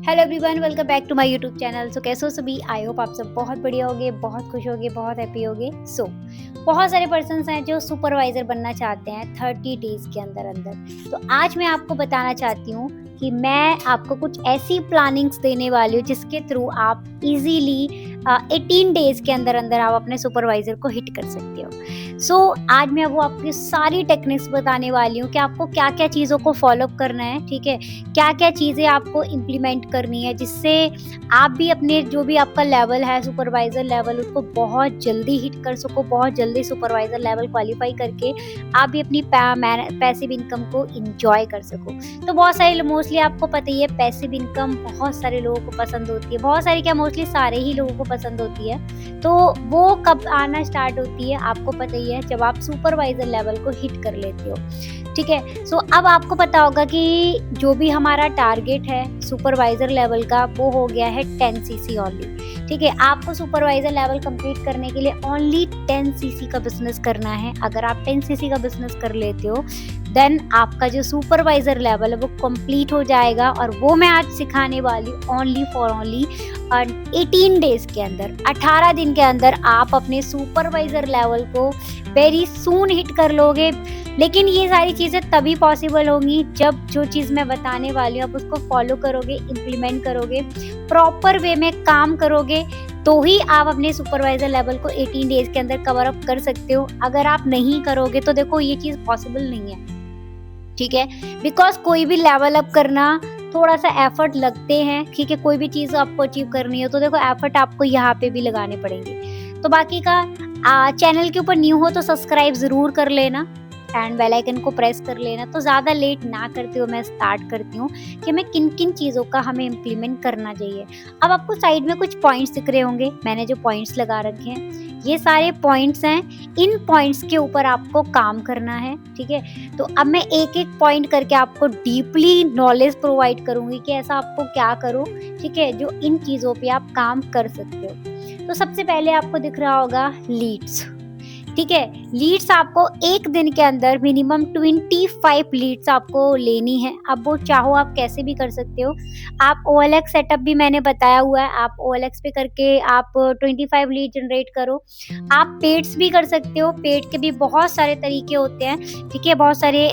Hello everyone, welcome back to my YouTube channel. So कैसे हो सभी? आई होप आप सब बहुत बढ़िया होगे, बहुत खुश होगे, बहुत हैप्पी होगे। बहुत सारे पर्सन्स हैं जो सुपरवाइजर बनना चाहते हैं 30 डेज के अंदर अंदर। तो आज मैं आपको बताना चाहती हूँ कि मैं आपको कुछ ऐसी प्लानिंग्स देने वाली हूँ जिसके थ्रू आप इजीली 18 डेज के अंदर अंदर आप अपने सुपरवाइजर को हिट कर सकते हो। आज मैं वो आपकी सारी टेक्निक्स बताने वाली हूँ कि आपको क्या क्या चीज़ों को फॉलो करना है, ठीक है, क्या क्या चीज़ें आपको इम्प्लीमेंट करनी है जिससे आप भी अपने जो भी आपका लेवल है सुपरवाइज़र लेवल उसको बहुत जल्दी हिट कर सको, बहुत जल्दी सुपरवाइज़र लेवल क्वालिफाई करके आप भी अपनी पैसिव इनकम को इंजॉय कर सको। तो बहुत सारे मोस्टली आपको पता ही है पैसिव इनकम बहुत सारे लोगों को पसंद होती है, बहुत सारी क्या मोस्टली सारे ही लोगों को पसंद होती है। तो वो कब आना स्टार्ट होती है आपको पता ही है, जब आप सुपरवाइज़र लेवल को हिट कर लेते हो, ठीक है। अब आपको पता होगा कि जो भी हमारा टारगेट है सुपरवाइजर लेवल का वो हो गया है 10 सीसी ओनली, ठीक है। आपको सुपरवाइजर लेवल कंप्लीट करने के लिए ओनली 10 सीसी का बिजनेस करना है। अगर आप 10 सीसी का बिजनेस कर लेते हो देन आपका जो सुपरवाइजर लेवल है वो कंप्लीट हो जाएगा, और वो मैं आज सिखाने वाली ओनली फॉर ओनली 18 डेज के अंदर, 18 दिन के अंदर आप अपने सुपरवाइजर लेवल को वेरी सून हिट कर लोगे। लेकिन ये सारी चीज़ें तभी पॉसिबल होंगी जब जो चीज़ मैं बताने वाली हूँ आप उसको फॉलो करोगे, इम्प्लीमेंट करोगे, प्रॉपर वे में काम करोगे, तो ही आप अपने सुपरवाइजर लेवल को 18 डेज के अंदर कवर अप कर सकते हो। अगर आप नहीं करोगे तो देखो ये चीज़ पॉसिबल नहीं है, ठीक है। बिकॉज कोई भी लेवल अप करना थोड़ा सा एफर्ट लगते हैं, ठीक है। कोई भी चीज़ आपको अचीव करनी हो तो देखो एफर्ट आपको यहाँ पे भी लगाने पड़ेंगे। तो बाकी का चैनल के ऊपर न्यू हो तो सब्सक्राइब ज़रूर कर लेना एंड बेल आइकन को प्रेस कर लेना। तो ज़्यादा लेट ना करते हुए मैं स्टार्ट करती हूँ कि मैं किन किन चीज़ों का हमें इम्प्लीमेंट करना चाहिए। अब आपको साइड में कुछ पॉइंट्स दिख रहे होंगे, मैंने जो पॉइंट्स लगा रखे हैं ये सारे पॉइंट्स हैं। इन पॉइंट्स के ऊपर आपको काम करना है, ठीक है। तो अब मैं एक एक पॉइंट करके आपको डीपली नॉलेज प्रोवाइड करूँगी कि ऐसा आपको क्या करो, ठीक है, जो इन चीज़ों पे आप काम कर सकते हो। तो सबसे पहले आपको दिख रहा होगा लीड्स, ठीक है। लीड्स आपको एक दिन के अंदर मिनिमम 25 लीड्स आपको लेनी है। अब वो चाहो आप कैसे भी कर सकते हो। आप OLX सेटअप भी मैंने बताया हुआ है, आप OLX पे करके आप 25 लीड जनरेट करो। आप पेड्स भी कर सकते हो, पेड के भी बहुत सारे तरीके होते हैं, ठीक है। बहुत सारे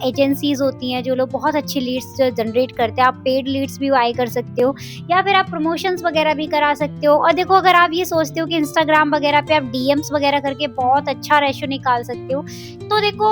एजेंसीज होती हैं जो लोग बहुत अच्छी लीड्स जनरेट करते हैं। आप पेड लीड्स भी बाई कर सकते हो या फिर आप प्रमोशंस वगैरह भी करा सकते हो। और देखो अगर आप ये सोचते हो कि इंस्टाग्राम वगैरह पे आप DMs वगैरह करके बहुत अच्छा रेशो निकाल सकते हो, तो देखो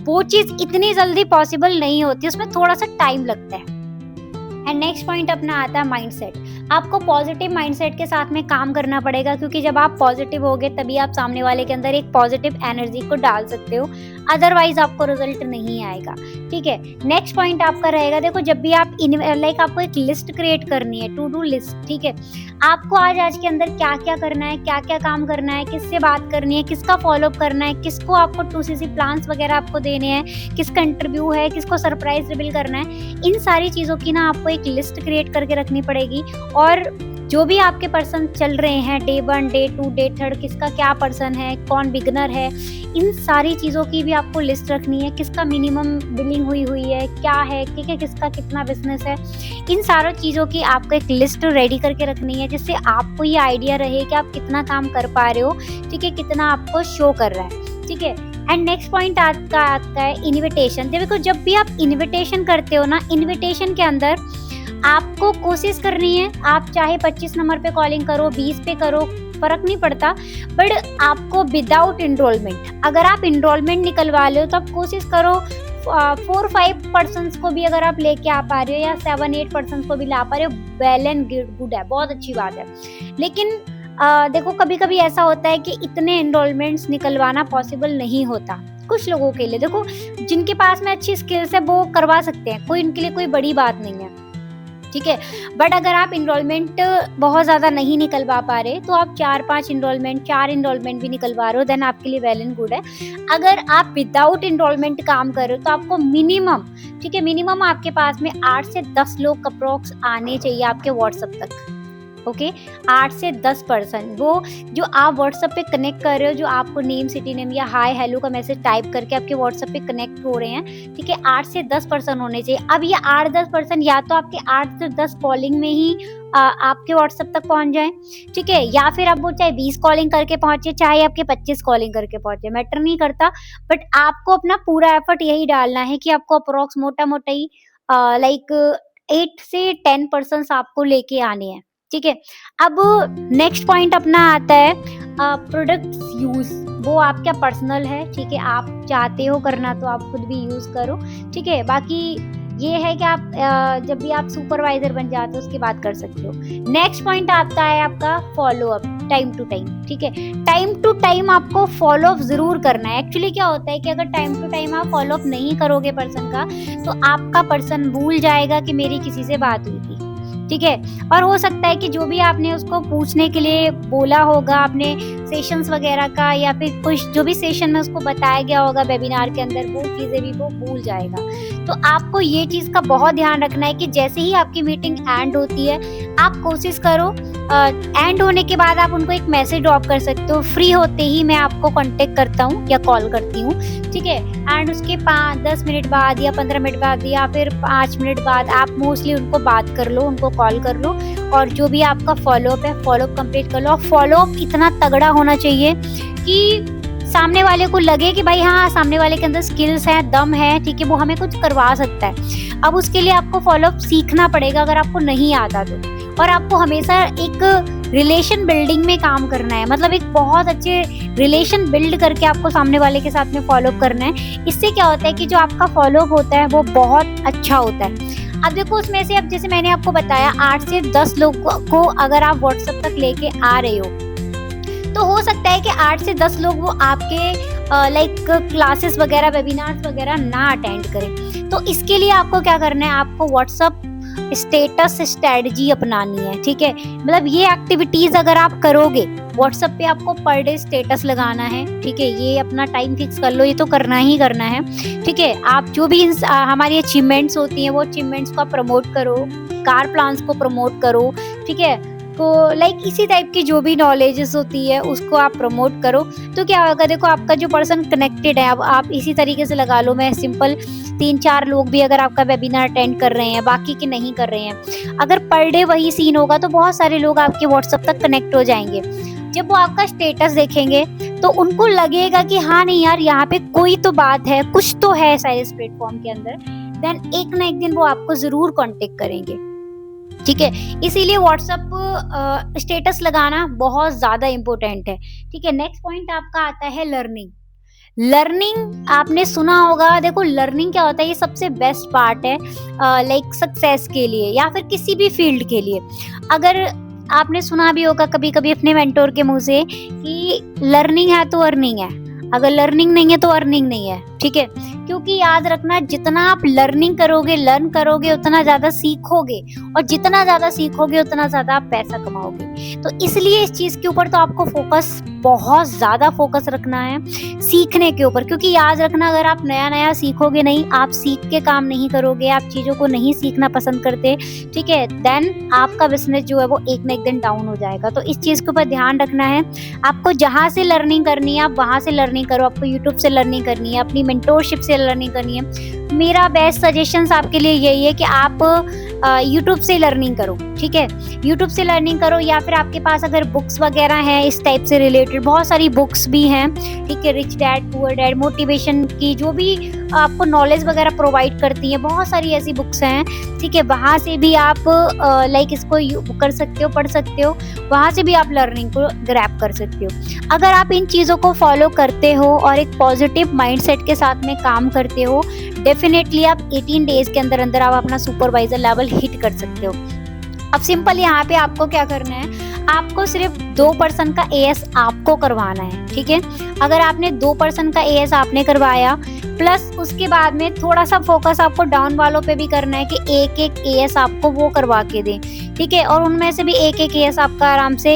वो चीज़ इतनी जल्दी पॉसिबल नहीं होती, उसमें थोड़ा सा टाइम लगता है। एंड नेक्स्ट पॉइंट अपना आता है माइंडसेट। आपको पॉजिटिव माइंडसेट के साथ में काम करना पड़ेगा, क्योंकि जब आप पॉजिटिव होगे तभी आप सामने वाले के अंदर एक पॉजिटिव एनर्जी को डाल सकते हो, अदरवाइज आपको रिजल्ट नहीं आएगा, ठीक है। नेक्स्ट पॉइंट आपका रहेगा, देखो जब भी आप आपको एक लिस्ट क्रिएट करनी है, टू डू लिस्ट, ठीक है। आपको आज के अंदर क्या क्या करना है, क्या क्या काम करना है, किससे बात करनी है, किसका फॉलोअप करना है, किसको आपको 2CC प्लान्स वगैरह आपको देने हैं, किसका इंटरव्यू है, किसको सरप्राइज रिवील करना है, इन सारी चीज़ों की ना आपको एक लिस्ट क्रिएट करके रखनी पड़ेगी। और जो भी आपके पर्सन चल रहे हैं डे 1, डे 2, डे 3, किसका क्या पर्सन है, कौन बिगनर है, इन सारी चीज़ों की भी आपको लिस्ट रखनी है। किसका मिनिमम बिलिंग हुई है, क्या है, ठीक है, किसका कितना बिजनेस है, इन सारों चीज़ों की आपको एक लिस्ट रेडी करके रखनी है, जिससे आपको ये आइडिया रहे कि आप कितना काम कर पा रहे हो, ठीक है, कितना आपको शो कर रहा है, ठीक है। एंड नेक्स्ट पॉइंट आता है इन्विटेशन। देखो जब भी आप इन्विटेशन करते हो ना, इन्विटेशन के अंदर आपको कोशिश करनी है, आप चाहे 25 नंबर पे कॉलिंग करो, 20 पे करो, फर्क नहीं पड़ता, बट आपको विदाउट इनरोलमेंट, अगर आप इनरोलमेंट निकलवा लो तो आप कोशिश करो 4-5 पर्सन्स को भी अगर आप लेके आ पा रहे हो या 7-8 पर्सन्स को भी ला पा रहे हो, वेल एंड गुड है, बहुत अच्छी बात है। लेकिन देखो कभी कभी ऐसा होता है कि इतने इनरोलमेंट्स निकलवाना पॉसिबल नहीं होता कुछ लोगों के लिए। देखो जिनके पास में अच्छी स्किल्स है वो करवा सकते हैं, कोई इनके लिए कोई बड़ी बात नहीं है, ठीक है। बट अगर आप इनरोलमेंट बहुत ज़्यादा नहीं निकलवा पा रहे तो आप 4 इनरोलमेंट भी निकलवा रहे हो, देन आपके लिए वेल एंड गुड है। अगर आप विदाउट इनरोलमेंट काम कर रहे हो तो आपको मिनिमम, ठीक है, मिनिमम आपके पास में 8 से 10 लोग अप्रोक्स आने चाहिए आपके व्हाट्सएप तक, ओके, 8 से 10 पर्सन वो जो आप व्हाट्सएप पे कनेक्ट कर रहे हो, जो आपको नेम, सिटी नेम या हाय हेलो का मैसेज टाइप करके आपके व्हाट्सएप पे कनेक्ट हो रहे हैं, ठीक है, 8 से 10 पर्सन होने चाहिए। अब ये 8-10 पर्सन या तो आपके 8 से 10 कॉलिंग में ही आपके व्हाट्सएप तक पहुंच जाए, ठीक है, या फिर अब वो चाहे 20 कॉलिंग करके पहुंचे, चाहे आपके 25 कॉलिंग करके पहुंचे, मैटर नहीं करता। बट आपको अपना पूरा एफर्ट यही डालना है कि आपको अप्रोक्स मोटा मोटा ही लाइक 8 से 10 पर्सन आपको लेके आने हैं, ठीक है। अब नेक्स्ट पॉइंट अपना आता है प्रोडक्ट्स यूज। वो आपका पर्सनल है, ठीक है, आप चाहते हो करना तो आप खुद भी यूज करो, ठीक है। बाकी ये है कि आप जब भी आप सुपरवाइजर बन जाते हो उसके बाद कर सकते हो। नेक्स्ट पॉइंट आता है आपका follow up, time to time, ठीक है। टाइम टू टाइम आपको फॉलो अप जरूर करना है। एक्चुअली क्या होता है कि अगर टाइम टू टाइम आप फॉलो अप नहीं करोगे पर्सन का, तो आपका पर्सन भूल जाएगा कि मेरी किसी से बात हुई थी, ठीक है। और हो सकता है कि जो भी आपने उसको पूछने के लिए बोला होगा, आपने सेशंस वगैरह का या फिर कुछ जो भी सेशन में उसको बताया गया होगा वेबिनार के अंदर, वो चीज़ें भी वो भूल जाएगा। तो आपको ये चीज़ का बहुत ध्यान रखना है कि जैसे ही आपकी मीटिंग एंड होती है, आप कोशिश करो एंड होने के बाद आप उनको एक मैसेज ड्रॉप कर सकते हो, फ्री होते ही मैं आपको कांटेक्ट करता हूँ या कॉल करती हूँ, ठीक है। एंड उसके 10 मिनट बाद या 15 मिनट बाद या फिर 5 मिनट बाद आप मोस्टली उनको बात कर लो, उनको कॉल कर लो, और जो भी आपका फॉलोअप है फॉलोअप कंप्लीट कर लो। और फॉलोअप इतना तगड़ा होना चाहिए कि सामने वाले को लगे कि भाई हाँ, सामने वाले के अंदर स्किल्स है, दम है, ठीक है, वो हमें कुछ करवा सकता है। अब उसके लिए आपको फॉलोअप सीखना पड़ेगा अगर आपको नहीं आता तो। और आपको हमेशा एक रिलेशन बिल्डिंग में काम करना है, मतलब एक बहुत अच्छे रिलेशन बिल्ड करके आपको सामने वाले के साथ में फॉलोअप करना है। इससे क्या होता है कि जो आपका फॉलोअप होता है वो बहुत अच्छा होता है। अब देखो उसमें से, अब जैसे मैंने आपको बताया 8 से 10 लोगों को अगर आप व्हाट्सएप तक लेके आ रहे हो, तो हो सकता है कि 8 से 10 लोग वो आपके लाइक क्लासेस वगैरह, वेबिनार्स वगैरह ना अटेंड करें। तो इसके लिए आपको क्या करना है, आपको व्हाट्सएप स्टेटस स्ट्रेटजी अपनानी है, ठीक है। मतलब ये एक्टिविटीज अगर आप करोगे, व्हाट्सएप पे आपको पर डे स्टेटस लगाना है, ठीक है, ये अपना टाइम फिक्स कर लो, ये तो करना ही करना है, ठीक है। आप जो भी हमारी अचीवमेंट्स होती हैं वो अचीवमेंट्स को प्रमोट करो, कार प्लान्स को प्रमोट करो, ठीक है। तो लाइक इसी टाइप की जो भी नॉलेजेस होती है उसको आप प्रमोट करो। तो क्या होगा, देखो आपका जो पर्सन कनेक्टेड है, अब आप इसी तरीके से लगा लो, मैं सिंपल 3-4 लोग भी अगर आपका वेबिनार अटेंड कर रहे हैं, बाकी के नहीं कर रहे हैं, अगर पर डे वही सीन होगा तो बहुत सारे लोग आपके व्हाट्सएप तक कनेक्ट हो जाएंगे। जब वो आपका स्टेटस देखेंगे तो उनको लगेगा कि हाँ नहीं यार, यहाँ पे कोई तो बात है, कुछ तो है शायद इस प्लेटफॉर्म के अंदर, देन एक ना एक दिन वो आपको जरूर कांटेक्ट करेंगे, ठीक है। इसीलिए व्हाट्सएप स्टेटस लगाना बहुत ज्यादा इम्पोर्टेंट है, ठीक है। नेक्स्ट पॉइंट आपका आता है लर्निंग। लर्निंग आपने सुना होगा, देखो लर्निंग क्या होता है, ये सबसे बेस्ट पार्ट है लाइक सक्सेस के लिए या फिर किसी भी फील्ड के लिए। अगर आपने सुना भी होगा कभी कभी अपने मेंटोर के मुंह से कि लर्निंग है तो अर्निंग है, अगर लर्निंग नहीं है तो अर्निंग नहीं है, ठीक है। क्योंकि याद रखना, जितना आप लर्निंग करोगे, लर्न करोगे, उतना ज्यादा सीखोगे, और जितना ज्यादा सीखोगे उतना ज्यादा आप पैसा कमाओगे। तो इसलिए इस चीज के ऊपर तो आपको फोकस, बहुत ज्यादा फोकस रखना है सीखने के ऊपर। क्योंकि याद रखना, अगर आप नया नया सीखोगे नहीं, आप सीख के काम नहीं करोगे, आप चीजों को नहीं सीखना पसंद करते, ठीक है, देन आपका बिजनेस जो है वो एक न एक दिन डाउन हो जाएगा। तो इस चीज के ऊपर ध्यान रखना है। आपको जहां से लर्निंग करनी है आप वहां से लर्निंग करो, आपको यूट्यूब से लर्निंग करनी है, अपनी मेंटोरशिप से लर्निंग करनी है। मेरा बेस्ट सजेशंस आपके लिए यही है कि आप यूट्यूब से लर्निंग करो, ठीक है, यूट्यूब से लर्निंग करो। या फिर आपके पास अगर बुक्स वगैरह हैं इस टाइप से रिलेटेड, बहुत सारी बुक्स भी हैं, ठीक है, rich dad poor dad, motivation की जो भी आपको नॉलेज वगैरह प्रोवाइड करती हैं, बहुत सारी ऐसी बुक्स हैं, ठीक है, वहाँ से भी आप लाइक इसको कर सकते हो, पढ़ सकते हो, वहाँ से भी आप लर्निंग को ग्रैब कर सकते हो। अगर आप इन चीज़ों को फॉलो करते हो और एक पॉजिटिव माइंडसेट के साथ में काम करते हो, डेफिनेटली आप 18 डेज के अंदर अंदर आप अपना सुपरवाइजर लेवल हिट कर सकते हो। अब सिंपल यहाँ पे आपको क्या करना है, आपको सिर्फ 2 पर्सन का एएस आपको करवाना है, ठीक है। अगर आपने 2 पर्सन का एएस आपने करवाया, प्लस उसके बाद में थोड़ा सा फोकस आपको डाउन वालों पे भी करना है कि एक एक एएस आपको वो करवा के दें, ठीक है। और उनमें से भी एक एक एएस आपका आराम से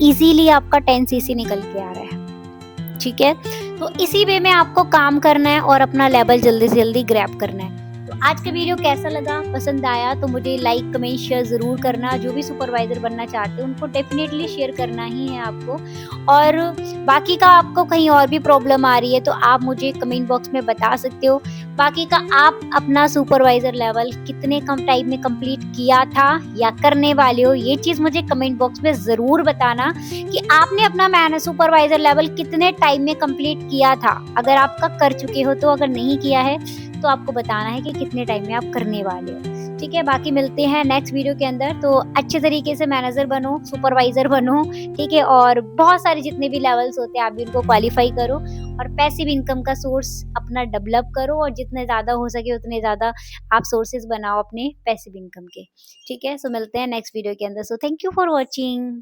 इजीली आपका 10 सीसी निकल के आ रहा है, ठीक है। तो इसी वे में आपको काम करना है और अपना लेवल जल्दी से जल्दी ग्रैब करना है। तो आज का वीडियो कैसा लगा, पसंद आया तो मुझे लाइक कमेंट शेयर ज़रूर करना। जो भी सुपरवाइज़र बनना चाहते हैं उनको डेफ़िनेटली शेयर करना ही है आपको। और बाकी का आपको कहीं और भी प्रॉब्लम आ रही है तो आप मुझे कमेंट बॉक्स में बता सकते हो। बाकी का आप अपना सुपरवाइज़र लेवल कितने कम टाइम में कंप्लीट किया था या करने वाले हो, ये चीज़ मुझे कमेंट बॉक्स में ज़रूर बताना कि आपने अपना सुपरवाइज़र लेवल कितने टाइम में कंप्लीट किया था। अगर आपका कर चुके हो तो, अगर नहीं किया है तो आपको बताना है कि कितने टाइम में आप करने वाले हो। ठीक है, बाकी मिलते हैं नेक्स्ट वीडियो के अंदर। तो अच्छे तरीके से मैनेजर बनो, सुपरवाइज़र बनो, ठीक है? और बहुत सारे जितने भी लेवल्स होते हैं आप भी उनको क्वालीफाई करो और पैसिव इनकम का सोर्स अपना डेवलप करो और जितने ज़्यादा हो सके उतने ज़्यादा आप सोर्सेज़ बनाओ अपने पैसिव इनकम के। ठीक है? सो मिलते हैं नेक्स्ट वीडियो के अंदर। So thank you for watching.